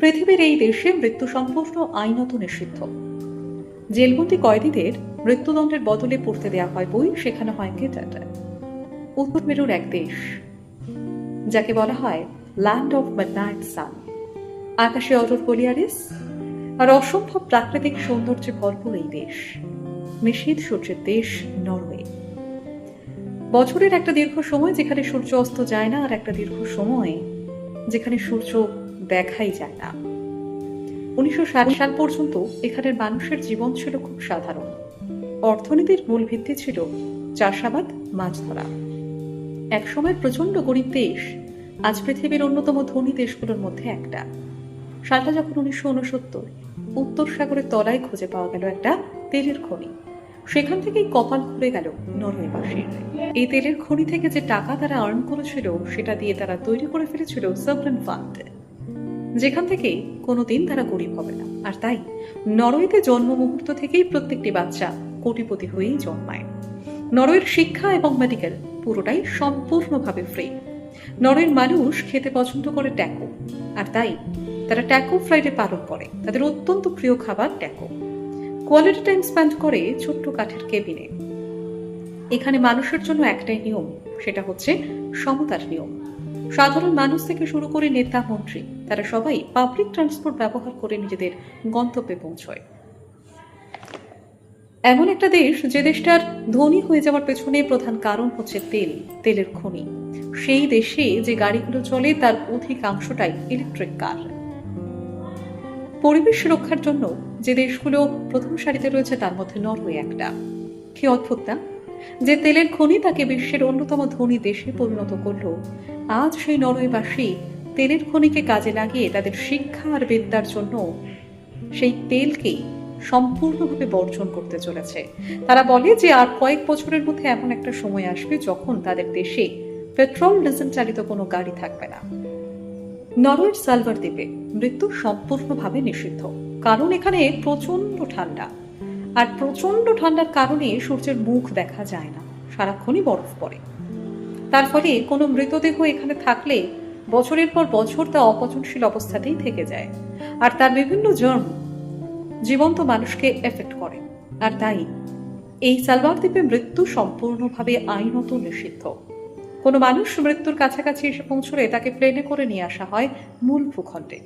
পৃথিবীর এই দেশে মৃত্যু সম্পূর্ণ আইনত নিষিদ্ধ। জেলবন্দি কয়েদিদের মৃত্যুদণ্ডের বদলে পড়তে দেওয়া হয় বই, শেখানো হয় গীতাটা। উত্তর মেরুর এক দেশ, যাকে বলা হয় ল্যান্ড অফ মিডনাইট সান। আকাশে অরোর বলিয়ারিস আর অসম্ভব প্রাকৃতিক সৌন্দর্যে ভরপুর এই দেশ, নিশীথ সূর্যের দেশ নরওয়ে। বছরের একটা দীর্ঘ সময় যেখানে সূর্য অস্ত যায় না, আর একটা দীর্ঘ সময় যেখানে সূর্য দেখাই যায় না। 1960 সাল পর্যন্ত এখানের মানুষের জীবন ছিল খুব সাধারণ। অর্থনীতির মূল ভিত্তি ছিল চাষাবাদ, মাছ ধরা। এক সময়ের প্রচন্ড গরিব দেশ আজ পৃথিবীর অন্যতম ধনী দেশগুলোর মধ্যে একটা। সালটা যখন 1969, উত্তর সাগরের তলায় খুঁজে পাওয়া গেল একটা তেলের খনি। সেখান থেকেই কপাল খুলে গেল নরওয়েবাসীর। এই তেলের খনি থেকে যে টাকা তারা আর্ন করেছিল, সেটা দিয়ে তারা তৈরি করে ফেলেছিল সভরেন ফান্ড, যেখান থেকে কোনোদিন তারা গরিব হবে না। আর তাই নরওয়েতে জন্ম মুহূর্ত থেকেই প্রত্যেকটি বাচ্চা কোটিপতি হয়েই জন্মায়। নরওয়ের শিক্ষা এবং মেডিকেল পুরোটাই সম্পূর্ণভাবে ফ্রি। নরওয়ের মানুষ খেতে পছন্দ করে ট্যাকো, আর তাই তারা ট্যাকো ফ্রাইডে পালন করে। তাদের অত্যন্ত প্রিয় খাবার ট্যাকো। কোয়ালিটি টাইম স্পেন্ড করে ছোট্ট কাঠের কেবিনে। এখানে মানুষের জন্য একটাই নিয়ম, সেটা হচ্ছে সমতার নিয়ম। সাধারণ মানুষ থেকে শুরু করে নেতা মন্ত্রী, তারা সবাই পাবলিক ট্রান্সপোর্ট ব্যবহার করে নিজেদের গন্তব্যে পৌঁছয়। এমন একটা দেশ, যে দেশটার ধনী হয়ে যাওয়ার পেছনে প্রধান কারণ হচ্ছে তেলের খনি। সেই দেশে যে গাড়িগুলো চলে তার অধিকাংশটাই ইলেকট্রিক কার। পরিবেশ রক্ষার জন্য যে দেশগুলো প্রথম সারিতে রয়েছে তার মধ্যে নরওয়ে একটা। কি অদ্ভুত না, যে তেলের খনি তাকে বিশ্বের অন্যতম ধনী দেশে পরিণত করলো। আজ সেই নরওয়েবাসী তেলের খনিকে কাজে লাগিয়ে তাদের শিক্ষা আর বিদ্যার জন্য সেই তেলকে সম্পূর্ণভাবে বর্জন করতে চলেছে। তারা বলে যে আর কয়েক বছরের মধ্যে এমন একটা সময় আসবে যখন তাদের দেশে পেট্রোল ডিজেল চালিত কোনো গাড়ি থাকবে না। নরওয়ের সালভার দ্বীপে মৃত্যু সম্পূর্ণভাবে নিষিদ্ধ, কারণ এখানে প্রচন্ড ঠান্ডা। আর প্রচন্ড ঠান্ডার কারণে সূর্যের মুখ দেখা যায় না, সারাক্ষণই বরফ পড়ে। তার ফলে কোনো মৃতদেহ এখানে থাকলে বছরের পর বছর তা অপচনশীল অবস্থাতেই থেকে যায়, আর তার বিভিন্ন জার্ম জীবন্ত মানুষকে এফেক্ট করে। আর তাই এই সালভার দ্বীপে মৃত্যু সম্পূর্ণভাবে আইনত নিষিদ্ধ। কোনো মানুষ মৃত্যুর কাছাকাছি এসে পৌঁছলে তাকে প্লেনে করে নিয়ে আসা হয় মূল ভূখণ্ডে।